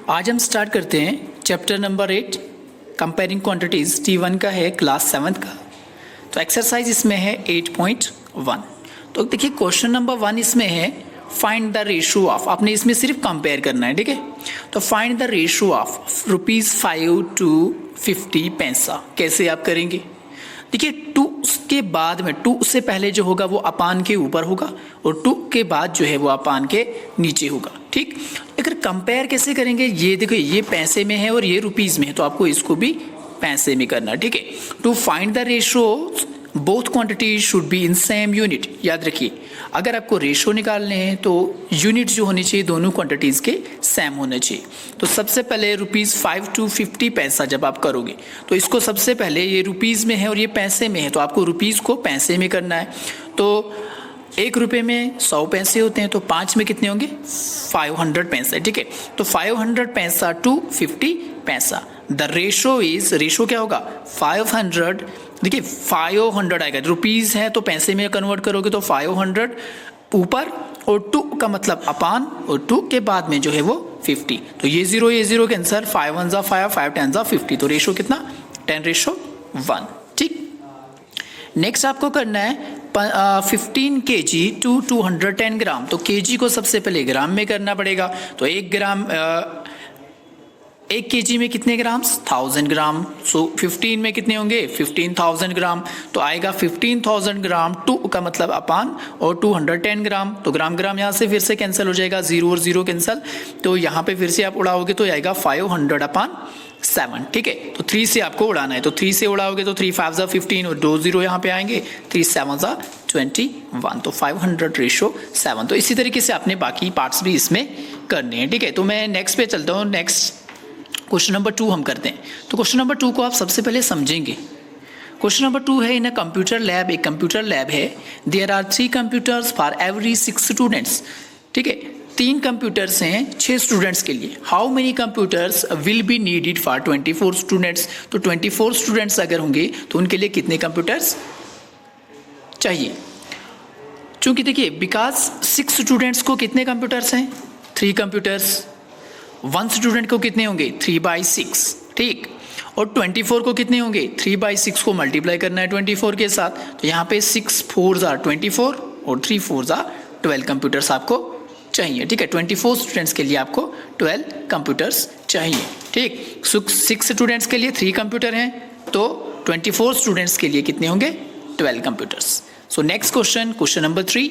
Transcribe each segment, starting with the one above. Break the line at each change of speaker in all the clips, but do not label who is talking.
आज हम स्टार्ट करते हैं chapter number 8 comparing quantities T1 का है क्लास 7 का। तो एक्सरसाइज इसमें है 8.1। तो देखिए क्वेश्चन नंबर 1 इसमें है फाइंड द रेशो ऑफ, आपने इसमें सिर्फ कंपेयर करना है, ठीक है। तो find the ratio of ₹5 to 50 पैसा, कैसे आप करेंगे। देखिए 2 के बाद में 2 से पहले जो होगा वो अपान के ऊपर होगा और 2 के बाद जो है वो अपान के नीचे होगा, ठीक। अगर कंपेयर कैसे करेंगे, ये देखो ये पैसे में है और ये रुपीस में है, तो आपको इसको भी पैसे में करना है, ठीक है। To find the ratio both quantities should be in same unit. याद रखिए अगर आपको रेशो निकालने हैं तो यूनिट जो होनी चाहिए दोनों क्वांटिटीज के सेम होने चाहिए। तो सबसे पहले ₹5 to 50 पैसा जब आप करोगे तो इसको सबसे पहले ये रुपीस में है और ये पैसे में है, तो आपको रुपीस को पैसे में करना है। तो ₹1 में 100 पैसे होते हैं, तो 5 में कितने होंगे 500 पैसे, ठीक है। तो 500 पैसा to 50 पैसा। द रेशो इज, रेशो क्या होगा 500, देखिए 500 आएगा, रुपीस है तो पैसे में कन्वर्ट करोगे तो 500 ऊपर और 2 का मतलब अपान और 2 के बाद में जो है वो 50। तो ये 0 कैंसर, 5 1 जा 5, 5 10 जा 50। तो रेशो कितना 10:1, ठीक। नेक्स्ट आपको करना है 15 kg to 210 ग्राम। तो kg को सबसे पहले ग्राम में करना पड़ेगा। तो 1 kg में कितने ग्राम 1000 ग्राम। सो 15 में कितने होंगे 15,000 ग्राम। तो आएगा 15,000 ग्राम, 2 का मतलब अपान और 210 ग्राम। तो ग्राम ग्राम यहाँ से फिर से कैंसिल हो जाएगा, 0 और 0 कैंसिल। तो यहाँ पे फिर से आप उड़ाओगे तो आएगा 500/7, ठीक है। तो 3 से आपको उड़ाना है, तो 3 से उड़ाओगे तो 3 5 15 और 2 0 यहाँ पे आएंगे, 3 7 21। तो 500:7। तो इसी तरीके से आपने बाकी पार्ट्स भी इसमें करने हैं, ठीक है। तो मैं नेक्स्ट पे चलता हूँ। नेक्स्ट क्वेश्चन नंबर 2 हम करते हैं। तो क्वेश्चन नंबर 2 को आप सबसे पहले समझेंगे। क्वेश्चन नंबर 2 है इन अ कंप्यूटर लैब, एक कंप्यूटर लैब है। There are 3 computers for every 6 students, ठीक है। 3 कंप्यूटर्स हैं 6 स्टूडेंट्स के लिए। How many computers will be needed for 24 students. तो 24 स्टूडेंट्स अगर होंगे तो उनके लिए कितने कंप्यूटर्स चाहिए। चूंकि देखिए बिकॉज 6 स्टूडेंट्स को कितने कंप्यूटर्स हैं 3 कंप्यूटर्स। 1 स्टूडेंट को कितने होंगे 3/6, ठीक। और 24 को कितने होंगे 3/6 को मल्टीप्लाई करना है 24 के साथ। तो यहाँ पे 6 4 are 24 और 3 4 are 12 कंप्यूटर्स आपको चाहिए, ठीक है। 24 स्टूडेंट्स के लिए आपको 12 कंप्यूटर्स चाहिए, ठीक। 6 स्टूडेंट्स के लिए 3 कंप्यूटर हैं, तो 24 स्टूडेंट्स के लिए कितने होंगे 12 computers. So next question number 3।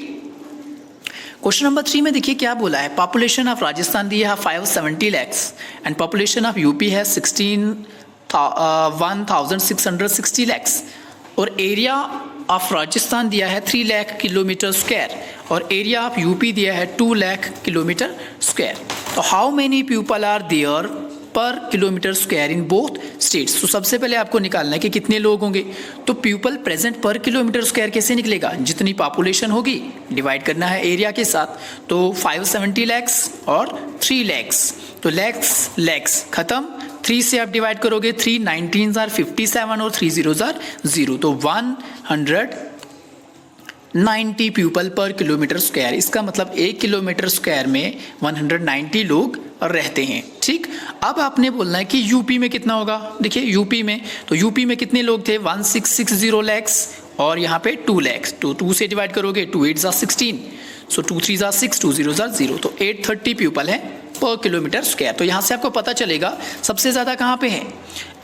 Question number 3 में देखिए क्या बोला है। पॉपुलेशन ऑफ राजस्थान दिया है 570 lakhs and population of UP है 1660 lakhs और एरिया ऑफ राजस्थान दिया है 3 लाख किलोमीटर स्क्वायर और एरिया ऑफ यूपी दिया है 2 लाख किलोमीटर स्क्वायर। तो how many people are there per kilometre square in both states. तो सबसे पहले आपको निकालना है कि कितने लोग होंगे। तो पीपल प्रेजेंट पर किलोमीटर स्क्वायर कैसे निकलेगा, जितनी पॉपुलेशन होगी डिवाइड करना है एरिया के साथ। तो 570 lakhs और 3 lakhs, तो लैक्स खत्म। 3 से आप डिवाइड करोगे 3 19s are 57 और 3 0s are 0। तो 190 पीपल पर किलोमीटर स्क्वायर। इसका मतलब 1 किलोमीटर स्क्वायर में 190 लोग रहते हैं, ठीक। अब आपने बोलना है कि यूपी में कितना होगा। देखिए यूपी में, तो यूपी में कितने लोग थे 1660 lakhs और यहाँ पे 2 lakhs। तो 2 से डिवाइड करोगे 2 8s are 16, so 2 3s are 6, 2 0s are 0। तो 830 पीपल है पर किलोमीटर स्क्वायर। तो यहाँ से आपको पता चलेगा सबसे ज़्यादा कहाँ पे है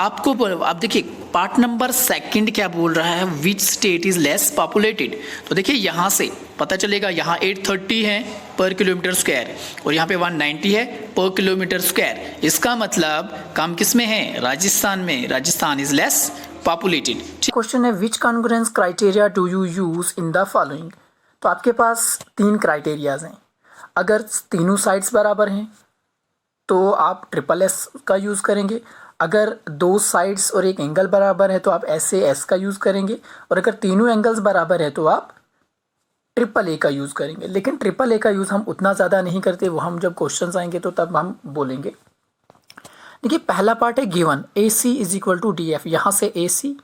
आपको। आप देखिए पार्ट नंबर 2 क्या बोल रहा है, which state is less populated. तो देखिए यहाँ से पता चलेगा, यहाँ 830 है पर किलोमीटर स्क्वायर और यहाँ पे 190 है पर किलोमीटर स्क्वायर। इसका मतलब कम किस में है राजस्थान में, Rajasthan is less populated. Question है which congruence criteria do you use in the following. तो आपके पास 3 क्राइटेरियाज हैं। अगर तीनों साइड्स बराबर हैं तो आप SSS का यूज़ करेंगे। अगर 2 साइड्स और एक एंगल बराबर है तो आप SAS का यूज़ करेंगे। और अगर तीनों एंगल्स बराबर है तो आप AAA का यूज़ करेंगे। लेकिन AAA का यूज़ हम उतना ज़्यादा नहीं करते, वो हम जब क्वेश्चंस आएंगे तो तब हम बोलेंगे। देखिए पहला पार्ट है गिवन AC = DF। यहाँ से AC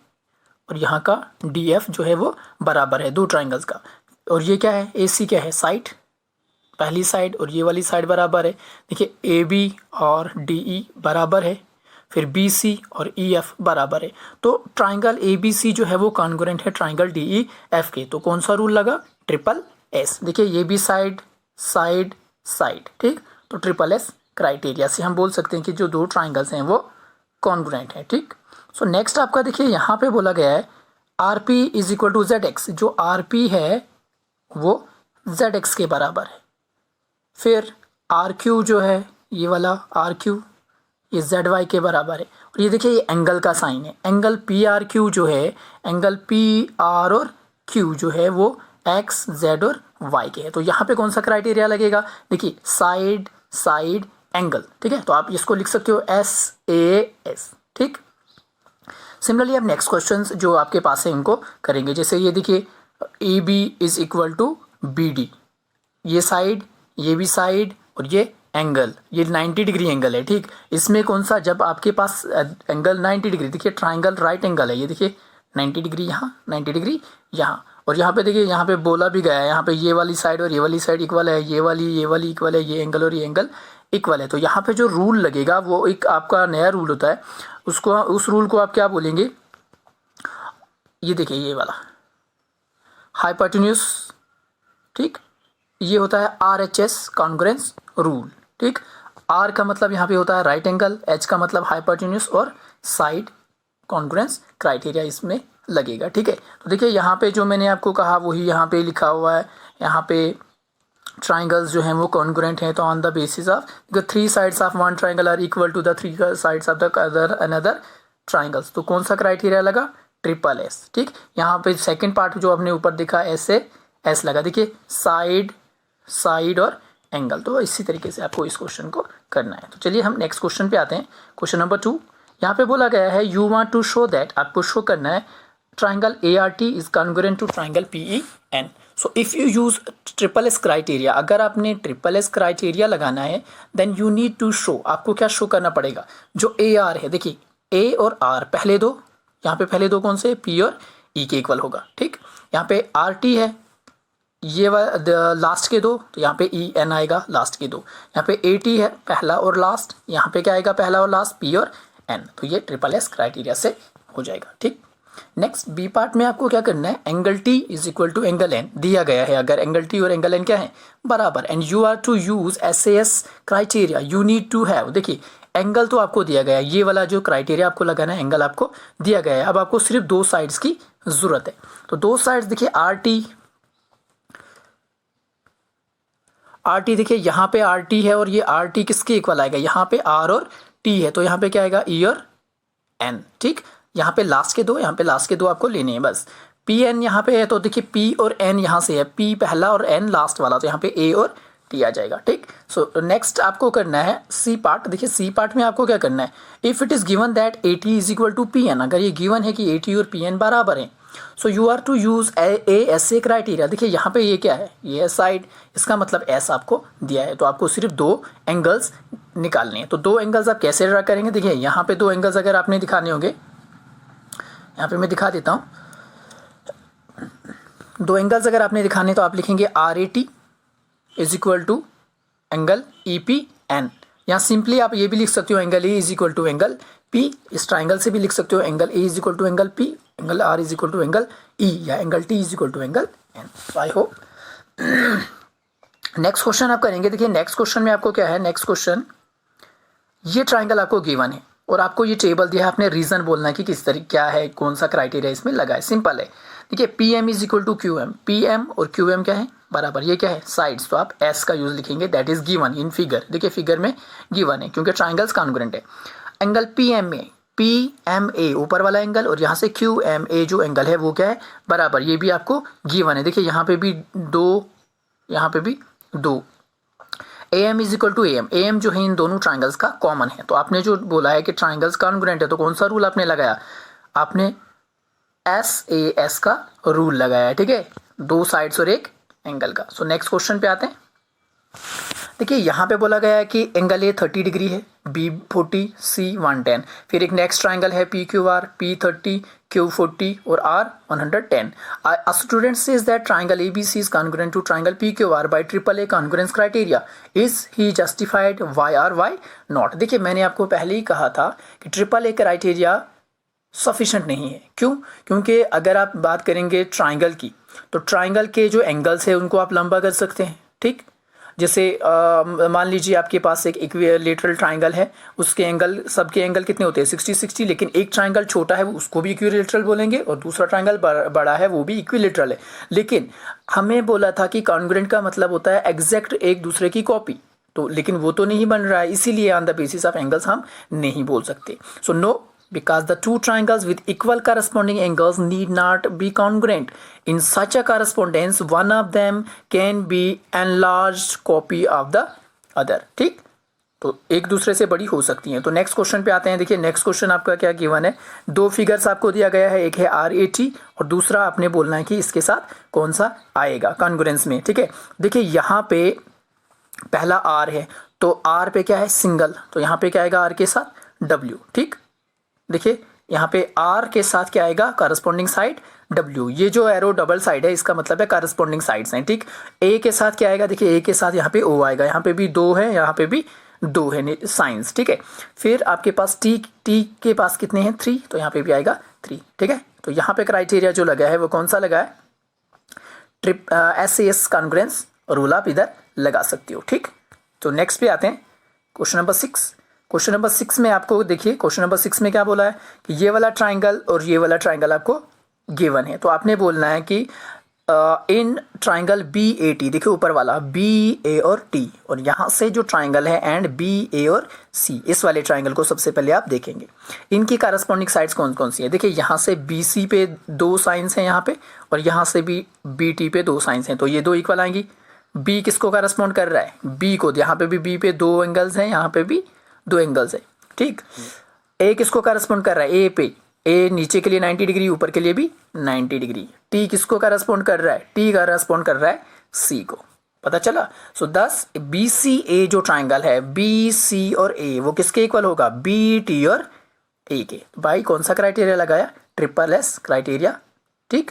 और यहाँ का DF जो है वो बराबर है 2 ट्राइंगल्स का। और ये क्या है AC क्या है साइड, पहली साइड और ये वाली साइड बराबर है। देखिए ए बी और डी ई बराबर है, फिर बी सी और ई एफ बराबर है। तो ट्राइंगल ए बी सी जो है वो कॉन्ग्रुएंट है ट्राइंगल डी ई एफ के। तो कौन सा रूल लगा? Triple S. देखिए ये भी साइड साइड साइड, ठीक। तो ट्रिपल एस क्राइटेरिया से हम बोल सकते हैं कि जो दो ट्राइंगल्स हैं वो कॉन्ग्रुएंट हैं, ठीक। सो नेक्स्ट आपका देखिए यहाँ पे बोला गया है R P is equal to Z X. जो आर पी है वो जेड एक्स के बराबर है। फिर आर क्यू जो है ये वाला आर क्यू ये जेड वाई के बराबर है। और ये देखिए ये एंगल का साइन है, एंगल पी आर क्यू जो है, एंगल पी आर और क्यू जो है वो एक्स जेड और वाई के है। तो यहाँ पे कौन सा क्राइटेरिया लगेगा? देखिए साइड साइड एंगल, ठीक है। तो आप इसको लिख सकते हो एस ए एस, ठीक। सिमिलरली अब नेक्स्ट क्वेश्चन जो आपके पास है इनको करेंगे। जैसे ये देखिए A B is equal to B D, ये साइड ये भी साइड और ये एंगल ये 90 डिग्री एंगल है, ठीक। इसमें कौन सा, जब आपके पास एंगल 90 डिग्री, देखिए ट्राइंगल राइट एंगल है, ये देखिए 90 डिग्री यहाँ 90 डिग्री यहाँ, और यहाँ पे देखिए यहाँ पे बोला भी गया है यहाँ पे ये वाली साइड और ये वाली साइड इक्वल है, ये वाली इक्वल है, ये एंगल और ये एंगल इक्वल है। तो यहाँ पे जो रूल लगेगा वो एक आपका नया रूल होता है, उसको उस रूल को आप क्या बोलेंगे? ये देखिए ये वाला हाइपोटेन्यूज, ठीक। ये होता है RHS कॉन्ग्रुएंस रूल, ठीक। R का मतलब यहाँ पे होता है राइट एंगल, H का मतलब हाइपोटेन्यूज और साइड कॉन्ग्रुएंस क्राइटेरिया इसमें लगेगा, ठीक है। तो देखिए यहाँ पे जो मैंने आपको कहा वही यहाँ पे लिखा हुआ है। यहाँ पे ट्राइंगल्स जो हैं वो कॉन्ग्रुएंट हैं। तो on the basis of the 3 sides of one triangle are equal to the 3 sides of the another triangles. तो कौन सा क्राइटेरिया लगा? ट्रिपल एस, ठीक। यहाँ पे सेकंड पार्ट जो आपने ऊपर देखा एस से एस लगा, देखिए साइड साइड और एंगल। तो इसी तरीके से आपको इस क्वेश्चन को करना है। तो चलिए हम नेक्स्ट क्वेश्चन पे आते हैं। क्वेश्चन नंबर 2 यहाँ पे बोला गया है you want to show that, आपको शो करना है triangle ART is congruent to triangle PEN। So if you use triple S criteria, अगर आपने ट्रिपल एस क्राइटेरिया लगाना है then you need to show, आपको क्या शो करना पड़ेगा? जो AR है, देखिए A और R पहले दो, यहाँ पे पहले दो कौन से? P और E के इक्वल होगा, ठीक। यहाँ पे RT है ये लास्ट के दो, तो यहाँ पे EN आएगा लास्ट के दो। यहाँ पे AT है पहला और लास्ट, यहाँ पे क्या आएगा? पहला और लास्ट P और N। तो ये ट्रिपल एस क्राइटेरिया से हो जाएगा, ठीक। नेक्स्ट बी पार्ट में आपको क्या करना है? Angle T is equal to angle N दिया गया है। अगर एंगल T और एंगल N क्या है? बराबर, and you are to use SAS criteria, you need to have. देखिए एंगल तो आपको दिया गया है, ये वाला जो क्राइटेरिया आपको लगाना है एंगल आपको दिया गया है। अब आपको सिर्फ दो साइड्स की जरूरत है। तो दो साइड्स देखिए RT देखिए यहाँ पे RT है और ये RT किसके इक्वल आएगा? यहाँ पे R और T है, तो यहाँ पे क्या आएगा? E और N, ठीक। यहाँ पे लास्ट के दो, यहाँ पे लास्ट के दो आपको लेने हैं बस। PN यहाँ पे है, तो देखिए P और N यहाँ से है, P पहला और N लास्ट वाला, तो यहाँ पे A और T आ जाएगा, ठीक। सो नेक्स्ट आपको करना है सी पार्ट। देखिए सी पार्ट में आपको क्या करना है? If it is given that AT is equal to PN, अगर ये गिवन है कि AT और PN बराबर हैं, so you are to use ASA criteria. देखिए यहाँ पे ये क्या है? ये साइड, इसका मतलब S आपको दिया है, तो आपको सिर्फ दो एंगल्स निकालने हैं। तो दो एंगल्स आप कैसे ड्रा करेंगे? देखिए यहाँ पे दो एंगल्स अगर आपने दिखाने होंगे, यहाँ पे मैं दिखा देता हूँ। दो एंगल्स अगर आपने दिखाने तो आप लिखेंगे RAT is equal to angle EPN। यहाँ सिंपली आप ये भी लिख सकते हो angle A is equal to angle P। इस ट्राइंगल से भी लिख सकते हो angle A is equal to angle P, angle R is equal to angle E, या angle T is equal to angle N। So I hope next question आप करेंगे। देखिए नेक्स्ट क्वेश्चन में आपको क्या है? नेक्स्ट क्वेश्चन, ये ट्राइंगल आपको गिवन है और आपको ये टेबल दिया है, आपने रीजन बोलना है कि किस तरीके क्या है, कौन सा क्राइटेरिया इसमें लगा है। सिंपल है, देखिए PM is equal to QM, PM और QM क्या है? बराबर। ये क्या है? साइड्स, तो आप S का यूज लिखेंगे, that is given in figure. देखिए फिगर में गिवन है क्योंकि ट्राइंगल्स कॉन्ग्रुएंट है। एंगल PMA ऊपर वाला एंगल, और यहाँ से QMA जो एंगल है वो क्या है? बराबर। ये भी आपको गिवन है। देखिए यहाँ पे भी दो, यहाँ पे भी दो। AM is equal to AM जो है इन दोनों ट्राइंगल्स का कॉमन है। तो आपने जो बोला है कि ट्राइंगल्स कॉन्ग्रुएंट है, तो कौन सा रूल आपने लगाया? आपने SAS का रूल लगाया है, ठीक है, दो साइड्स और एक एंगल का। सो नेक्स्ट क्वेश्चन पे आते हैं। देखिए यहाँ पे बोला गया है कि एंगल ए 30 डिग्री है, बी 40, सी 110। फिर एक नेक्स्ट ट्राइंगल है P Q are, P 30, Q 40 और are 110। A student says that triangle ABC is congruent to triangle PQR by AAA congruence criteria. Is he justified? Why or why not? देखिए मैंने आपको पहले ही कहा था कि AAA क्राइटेरिया सफिशेंट नहीं है। क्यों? क्योंकि अगर आप बात करेंगे ट्राइंगल की, तो ट्राइंगल के जो एंगल्स है उनको आप लंबा कर सकते हैं। ठीक, जैसे मान लीजिए आपके पास एक इक्विलेटरल ट्राइंगल है, उसके एंगल, सबके एंगल कितने होते हैं 60-60, लेकिन एक ट्राइंगल छोटा है वो उसको भी इक्विलेटरल बोलेंगे और दूसरा ट्राइंगल बड़ा है वो भी इक्विलेटरल है। लेकिन हमें बोला था कि कॉन्ग्रुएंट का मतलब होता है एग्जैक्ट एक दूसरे की कॉपी, तो लेकिन वो तो नहीं बन रहा है, इसीलिए on the basis of angles हम नहीं बोल सकते। So no, because the two triangles with equal corresponding angles need not be congruent. In such a correspondence, one of them can be enlarged copy of the other. ठीक, तो एक दूसरे से बड़ी हो सकती हैं। तो नेक्स्ट क्वेश्चन पे आते हैं। देखिए नेक्स्ट क्वेश्चन आपका क्या गिवन है, दो फिगर्स आपको दिया गया है, एक है RAT और दूसरा आपने बोलना है कि इसके साथ कौन सा आएगा कॉन्ग्रुएंस में। ठीक है, देखिए यहाँ पे पहला R है, तो R पे क्या है सिंगल, तो यहाँ पे क्या आएगा R के साथ W। ठीक, देखिए यहाँ पे R के साथ क्या आएगा कॉरस्पॉन्डिंग साइड W, ये जो एरो डबल साइड है इसका मतलब है कॉरस्पॉन्डिंग साइड्स हैं। ठीक, A के साथ क्या आएगा, देखिए A के साथ यहाँ पे O आएगा, यहाँ पे भी 2 है, यहाँ पे भी 2 है साइंस। ठीक है, फिर आपके पास T के पास कितने हैं 3, तो यहाँ पे भी आएगा 3। ठीक है, तो यहाँ पे क्राइटेरिया जो लगा है वो कौन सा लगा है, SAS कॉन्ग्रुएंस रूल आप इधर लगा सकते हो। ठीक, तो नेक्स्ट पे आते हैं क्वेश्चन नंबर 6। क्वेश्चन नंबर 6 में आपको देखिए, क्वेश्चन नंबर 6 में क्या बोला है कि ये वाला ट्राइंगल और ये वाला ट्राइंगल आपको गिवन है, तो आपने बोलना है कि इन ट्राइंगल BAT, देखिए ऊपर वाला BA और T, और यहाँ से जो ट्राइंगल है एंड BA और C, इस वाले ट्राइंगल को सबसे पहले आप देखेंगे इनकी कॉरस्पॉन्डिंग साइड्स कौन कौन सी है। देखिए यहाँ से BC पे 2 साइंस हैं यहाँ पे, और यहाँ से भी BT पे 2 साइंस हैं, तो ये 2 इक्वल आएंगी। B किसको कॉरस्पॉन्ड कर रहा है, B को, यहाँ पे भी B पे 2 एंगल्स हैं, यहाँ पे भी 2 एंगल्स है। ठीक, A किसको कॉरस्पॉन्ड कर रहा है, A पे, A नीचे के लिए 90 डिग्री, ऊपर के लिए भी 90 डिग्री। T किसको कॉरस्पॉन्ड कर रहा है, T कॉरस्पॉन्ड कर रहा है C को, पता चला। सो दस BCA जो ट्राइंगल है, BC और A वो किसके इक्वल होगा, BT और A के। भाई कौन सा क्राइटेरिया लगाया, SSS क्राइटेरिया। ठीक,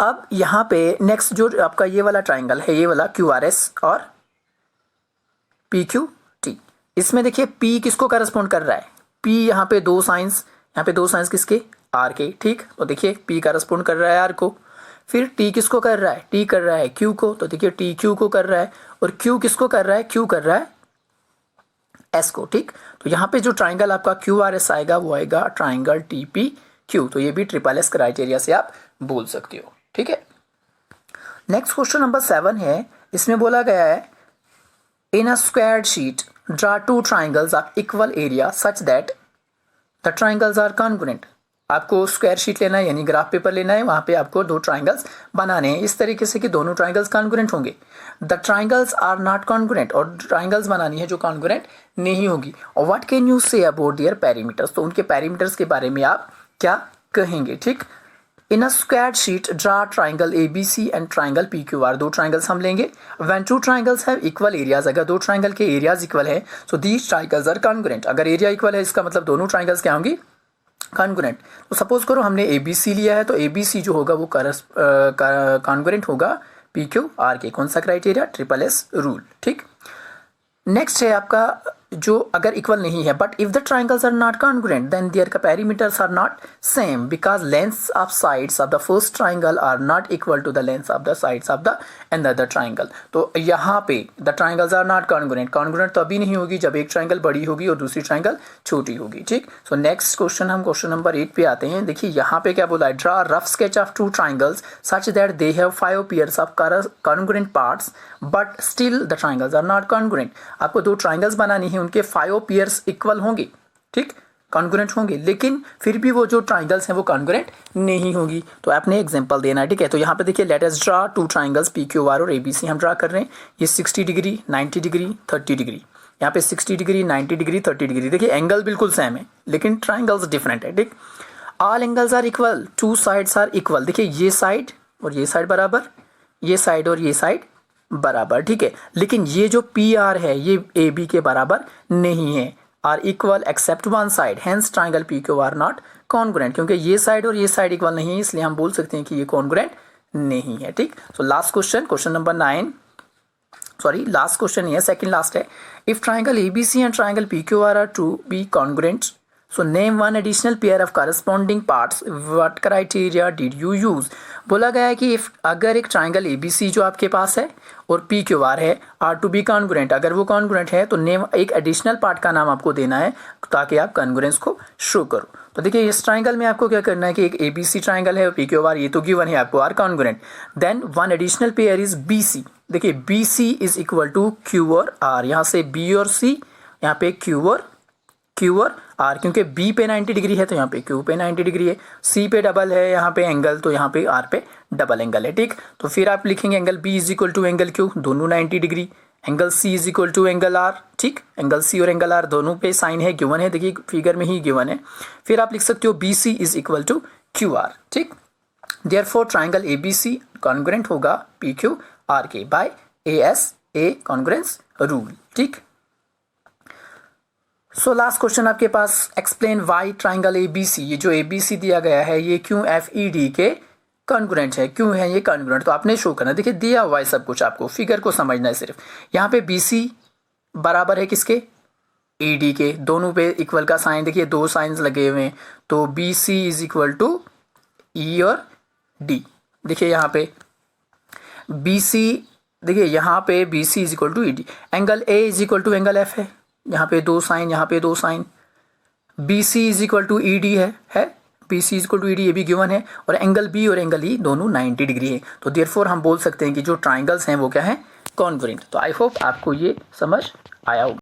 अब यहाँ पे नेक्स्ट जो आपका ये वाला ट्राइंगल है, ये वाला QRS और PQT, इसमें देखिए P किसको करस्पॉन्ड कर रहा है, P यहाँ पे 2 साइंस, यहाँ पे 2 साइंस किसके, R के। ठीक, तो देखिए P करस्पॉन्ड कर रहा है R को। फिर T किसको कर रहा है, T कर रहा है Q को, तो देखिए T Q को कर रहा है, और Q किसको कर रहा है, Q कर रहा है S को। ठीक, तो यहाँ पे जो ट्राइंगल आपका QRS आएगा वो आएगा ट्राइंगल TPQ, तो ये भी SSS क्राइटेरिया से आप बोल सकते हो। ठीक है, नेक्स्ट क्वेश्चन नंबर 7 है, इसमें बोला गया है in a squared sheet draw 2 triangles of equal area such that the triangles are congruent। आपको स्क्वायर शीट लेना है यानी ग्राफ पेपर लेना है, वहां पे आपको 2 ट्राइंगल्स बनाने हैं इस तरीके से कि दोनों ट्राइंगल्स कॉन्ग्रुएंट होंगे। The triangles are not congruent, और ट्राइंगल्स बनानी है जो कॉन्ग्रुएंट नहीं होगी। और what can you say about their parameters, तो उनके पैरामीटर्स के बारे में आप क्या कहेंगे। ठीक, in a squared sheet draw triangle ABC and triangle PQR, 2 triangles हम लेंगे। When 2 triangles have equal areas, अगर 2 ट्राइंगल के एरियाज इक्वल है, so these triangles are congruent. अगर एरिया इक्वल है इसका मतलब दोनों ट्राइंगल्स क्या होंगी, कॉन्ग्रुएंट। तो सपोज करो हमने ABC लिया है, तो ABC जो होगा वो कॉन्ग्रुएंट होगा PQR के। कौन सा क्राइटेरिया, SSS रूल। ठीक, नेक्स्ट है आपका जो अगर इक्वल नहीं है, but if the triangles are not congruent then their parameters are not same because lengths of sides of the first triangle are not equal to the lengths of the sides of the another triangle. तो यहाँ पे the triangles are not congruent, congruent तभी नहीं होगी जब एक triangle बड़ी होगी और दूसरी ट्राइंगल छोटी होगी। ठीक, सो नेक्स्ट क्वेश्चन हम क्वेश्चन नंबर 8 पे आते हैं। देखिए यहाँ पे क्या बोला है, draw rough sketch of 2 triangles such that they have 5 pairs of congruent parts but still the triangles are not congruent. आपको 2 ट्राइंगल्स बनानी है, उनके 5 पेयर्स इक्वल होंगे। ठीक, कॉन्ग्रुएंट होंगे, लेकिन फिर भी वो जो ट्राइंगल्स हैं वो कॉन्ग्रुएंट नहीं होगी। तो आपने एग्जांपल देना है। ठीक है, तो यहाँ पे देखिए let us draw 2 triangles PQR और ABC हम ड्रा कर रहे हैं। ये 60 डिग्री 90 डिग्री 30 डिग्री, यहाँ पे 60 डिग्री 90 डिग्री 30 डिग्री। देखिए एंगल बिल्कुल सेम है लेकिन ट्राइंगल्स डिफरेंट है। ठीक, all angles are equal, 2 sides are equal. देखिए ये साइड और ये साइड बराबर, ये साइड और ये साइड बराबर, ठीक है। लेकिन ये जो पी आर है ये ए बी के बराबर नहीं है, are equal except one side, hence triangle P Q R not congruent, क्योंकि ये साइड और ये साइड इक्वल नहीं है, इसलिए हम बोल सकते हैं कि ये कॉन्ग्रुएंट नहीं है, ठीक। So last question, question number 9, sorry last question नहीं है, सेकंड लास्ट है। If triangle ABC and triangle PQR are to be congruent, so name one additional pair of corresponding parts, what criteria did you use. बोला गया है कि if अगर एक triangle ABC जो आपके पास है और पीक्यूआर है आर टू बी कॉन्ग्रुएंट, अगर वो कॉन्ग्रुएंट है तो नेम एक एडिशनल पार्ट का नाम आपको देना है ताकि आप कॉन्ग्रुएंस को शो करो। तो देखिए इस ट्राइंगल में आपको क्या करना है कि एक एबीसी ट्राइंगल है और पीक्यूआर ये तो गिवन है आपको, are congruent, then one additional pair is BC. देखिए BC is equal to Q और आर, यहाँ से बी और सी, यहाँ पे क्यू और आर, क्योंकि बी पे 90 डिग्री है तो यहाँ पे क्यू पे 90 डिग्री है, सी पे डबल है यहाँ पे एंगल तो यहाँ पे आर पे डबल एंगल है, ठीक। तो फिर आप लिखेंगे angle B is equal to angle Q, दोनों 90 डिग्री, angle C is equal to angle R, ठीक। एंगल सी और एंगल आर दोनों पे साइन है, गिवन है, देखिए फिगर में ही गिवन है। फिर आप लिख सकते हो B C is equal to Q R, ठीक। Therefore triangle A B C congruent होगा पी क्यू आर के बाय ए कॉन्ग्रुएंस रूल, ठीक। सो लास्ट क्वेश्चन आपके पास, explain why triangle A B C, ये जो ए बी सी दिया गया है ये क्यों एफ ई डी के कॉन्ग्रुएंट है, क्यों है ये कॉन्ग्रुएंट, तो आपने शो करना। देखिए दिया हुआ है सब कुछ, आपको फिगर को समझना है सिर्फ। यहाँ पे बी सी बराबर है किसके, ए डी के, दोनों पे इक्वल का साइन, देखिए दो साइंस लगे हुए हैं, तो B C is equal to E और डी। देखिए यहाँ पे बी सी, देखिए यहाँ पे B C is equal to E D, angle A is equal to angle F है, यहाँ पे दो साइन, यहाँ पे दो sign, B C is equal to E D है B C is equal to E D, ये भी गिवन है, और एंगल बी और एंगल ई दोनों 90 डिग्री है। तो देयरफॉर हम बोल सकते हैं कि जो ट्राइंगल्स हैं वो क्या है, कॉन्ग्रुएंट। तो आई होप आपको ये समझ आया होगा।